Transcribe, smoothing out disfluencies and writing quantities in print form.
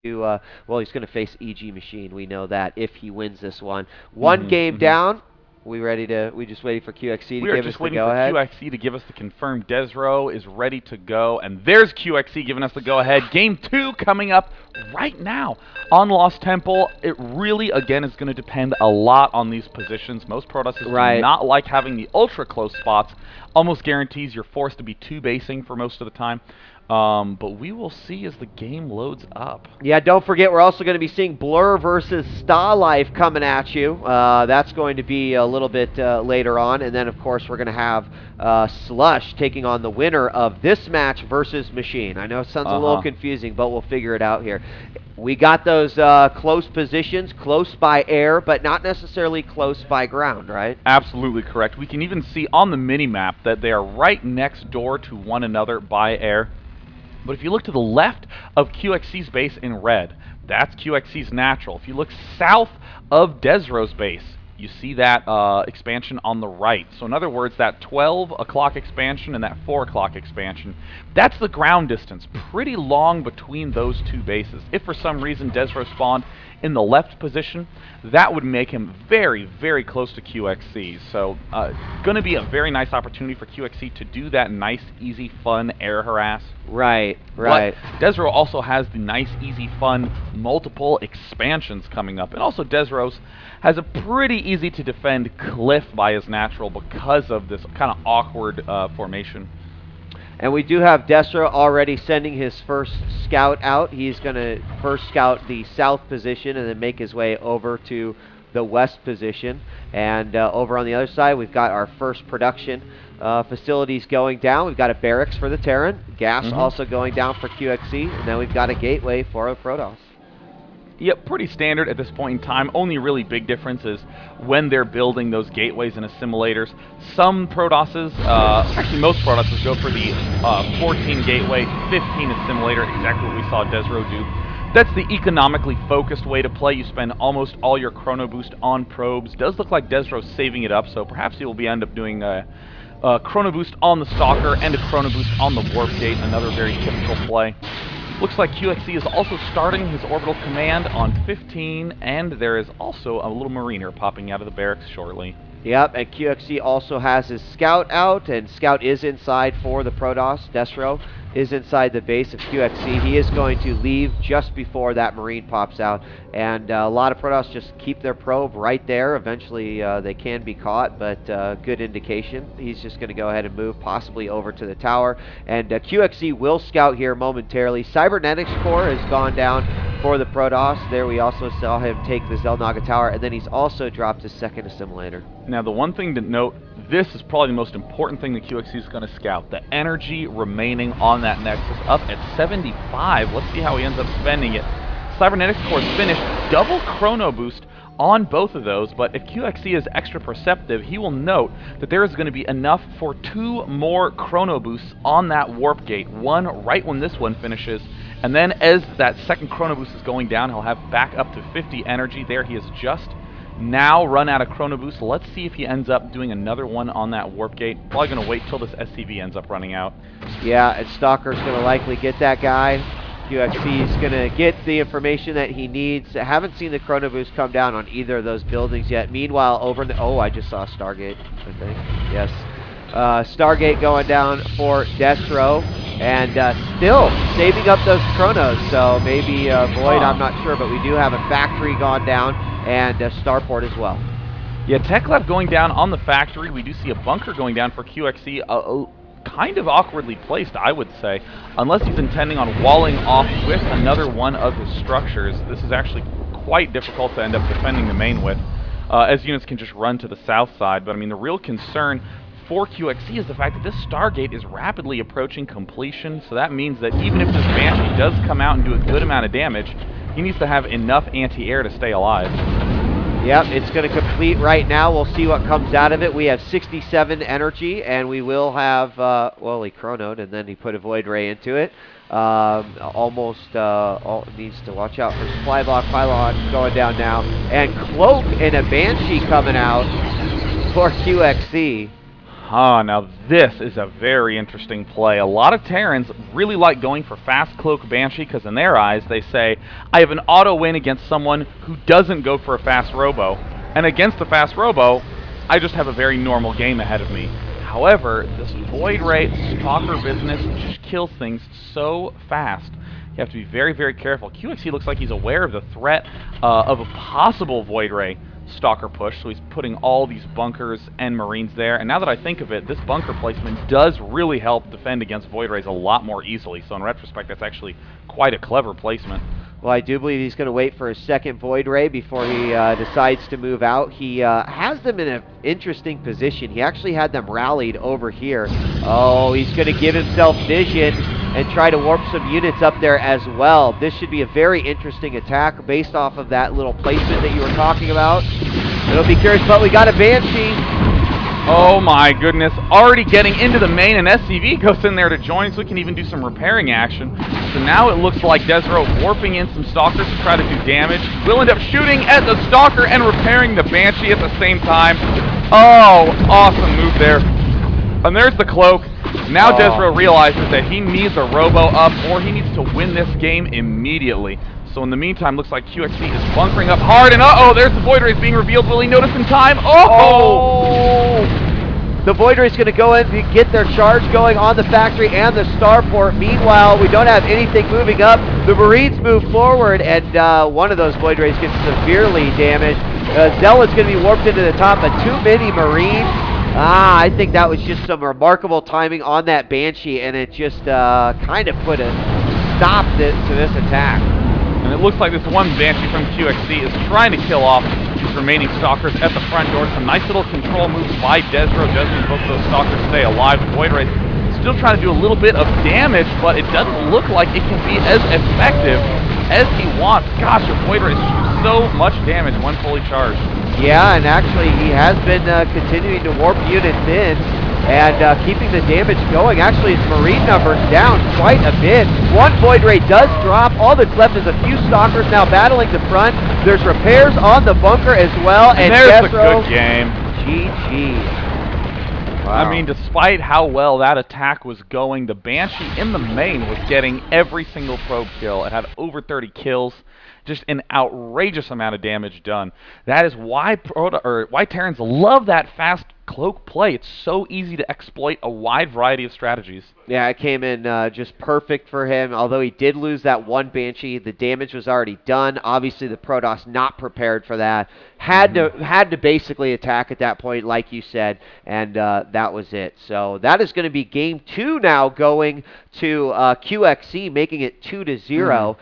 to, well, he's going to face EG Machine. We know that if he wins this one. One game down. We just waiting for Qxc to We are give us just the waiting for go-ahead? Qxc to give us the confirmed. DesRow is ready to go, and there's Qxc giving us the go-ahead. Game 2 coming up right now on Lost Temple. It really, again, is going to depend a lot on these positions. Most Protosses do not like having the ultra-close spots. Almost guarantees you're forced to be two-basing for most of the time. But we will see as the game loads up. Yeah, don't forget, we're also going to be seeing Blur versus Starlife coming at you. That's going to be a little bit later on. And then, of course, we're going to have Slush taking on the winner of this match versus Machine. I know it sounds a little confusing, but we'll figure it out here. We got those close positions, close by air, but not necessarily close by ground, right? Absolutely correct. We can even see on the mini-map that they are right next door to one another by air. But if you look to the left of Qxc's base in red, that's Qxc's natural. If you look south of DesRow's base, you see that expansion on the right. So in other words, that 12 o'clock expansion and that 4 o'clock expansion, that's the ground distance. Pretty long between those two bases. If for some reason DesRow spawned in the left position, that would make him very, very close to Qxc. So going to be a very nice opportunity for Qxc to do that nice, easy, fun air harass. Right, right. But DesRow also has the nice, easy, fun multiple expansions coming up. And also DesRow's has a pretty easy to defend cliff by his natural because of this kind of awkward formation. And we do have DesRow already sending his first scout out. He's going to first scout the south position and then make his way over to the west position. And over on the other side, we've got our first production facilities going down. We've got a barracks for the Terran, gas also going down for Qxc, and then we've got a gateway for a Protoss. Yep, pretty standard at this point in time. Only really big difference is when they're building those gateways and assimilators. Some Protosses, actually most Protosses, go for the 14 gateway, 15 assimilator, exactly what we saw DesRow do. That's the economically focused way to play. You spend almost all your chrono boost on probes. Does look like DesRow's saving it up, so perhaps he will end up doing a chrono boost on the Stalker and a chrono boost on the Warp Gate, another very typical play. Looks like Qxc is also starting his orbital command on 15, and there is also a little mariner popping out of the barracks shortly. Yep, and Qxc also has his scout out, and scout is inside for the Protoss. DesRow is inside the base of Qxc. He is going to leave just before that marine pops out, and a lot of Protoss just keep their probe right there. Eventually they can be caught, but good indication. He's just going to go ahead and move possibly over to the tower, and Qxc will scout here momentarily. Cybernetics core has gone down for the Protoss. There we also saw him take the Xel'Naga tower, and then he's also dropped his second assimilator. Now the one thing to note, this is probably the most important thing that Qxc is going to scout. The energy remaining on that Nexus up at 75. Let's see how he ends up spending it. Cybernetics core is finished. Double chrono boost on both of those, but if Qxc is extra perceptive, he will note that there is going to be enough for 2 more chrono boosts on that warp gate. One right when this one finishes, and then as that second chrono boost is going down, he'll have back up to 50 energy. There he is just now run out of chrono boost. Let's see if he ends up doing another one on that warp gate. Probably going to wait till this SCV ends up running out. Yeah, and Stalker's going to likely get that guy. Qxc is going to get the information that he needs. I haven't seen the chrono boost come down on either of those buildings yet. Meanwhile, over in the... Oh, I just saw Stargate, I think. Yes. Stargate going down for DesRow. And still saving up those chronos. So maybe Void, I'm not sure. But we do have a factory gone down and a starport as well. Yeah, Tech Lab going down on the factory. We do see a bunker going down for Qxc. Kind of awkwardly placed, I would say, unless he's intending on walling off with another one of his structures. This is actually quite difficult to end up defending the main with, as units can just run to the south side. But I mean, the real concern for Qxc is the fact that this Stargate is rapidly approaching completion, so that means that even if this Banshee does come out and do a good amount of damage, he needs to have enough anti-air to stay alive. Yep, it's going to complete right now. We'll see what comes out of it. We have 67 energy, and we will have, well, he chronoed, and then he put a Void Ray into it. Almost needs to watch out for supply block, pylon going down now. And Cloak and a Banshee coming out for Qxc. Now this is a very interesting play. A lot of Terrans really like going for fast cloak Banshee because in their eyes they say, I have an auto win against someone who doesn't go for a fast robo. And against the fast robo, I just have a very normal game ahead of me. However, this Void Ray Stalker business just kills things so fast. You have to be very, very careful. Qxc looks like he's aware of the threat of a possible Void Ray Stalker push, so he's putting all these bunkers and Marines there. And now that I think of it, this bunker placement does really help defend against Void Rays a lot more easily. So in retrospect, that's actually quite a clever placement. Well, I do believe he's going to wait for his second Void Ray before he decides to move out. He has them in an interesting position. He actually had them rallied over here. Oh, he's going to give himself vision and try to warp some units up there as well. This should be a very interesting attack based off of that little placement that you were talking about. It'll be curious, but we got a Banshee. Oh my goodness, already getting into the main, and SCV goes in there to join so we can even do some repairing action. So now it looks like DesRow warping in some Stalkers to try to do damage. We'll end up shooting at the Stalker and repairing the Banshee at the same time. Oh, awesome move there. And there's the cloak. Now DesRow realizes that he needs a robo up or he needs to win this game immediately. So in the meantime, looks like Qxc is bunkering up hard, and uh-oh, there's the Void Rays being revealed. Will he notice in time? Oh! The Void Rays going to go in to get their charge going on the factory and the starport. Meanwhile, we don't have anything moving up. The Marines move forward, and one of those Void Rays gets severely damaged. Zealot's going to be warped into the top, but too many Marines. I think that was just some remarkable timing on that Banshee, and it just kind of put a stop to this attack. And it looks like this one Banshee from Qxc is trying to kill off his remaining Stalkers at the front door. Some nice little control moves by DesRow. Does mean both of those Stalkers stay alive. The Void Ray still trying to do a little bit of damage, but it doesn't look like it can be as effective as he wants. Gosh, the Void Ray shoots so much damage when fully charged. Yeah, and actually he has been continuing to warp units in and keeping the damage going. Actually, his Marine numbers down quite a bit. One Void Ray does drop. All that's left is a few Stalkers now battling the front. There's repairs on the bunker as well. And there's the good game. GG. Wow. I mean, despite how well that attack was going, the Banshee in the main was getting every single probe kill. It had over 30 kills. Just an outrageous amount of damage done. That is why Terrans love that fast cloak play. It's so easy to exploit a wide variety of strategies. Yeah, it came in just perfect for him. Although he did lose that one Banshee, the damage was already done. Obviously, the Protoss not prepared for that. Had to basically attack at that point, like you said, and that was it. So that is going to be game 2 now, going to Qxc, making it 2-0.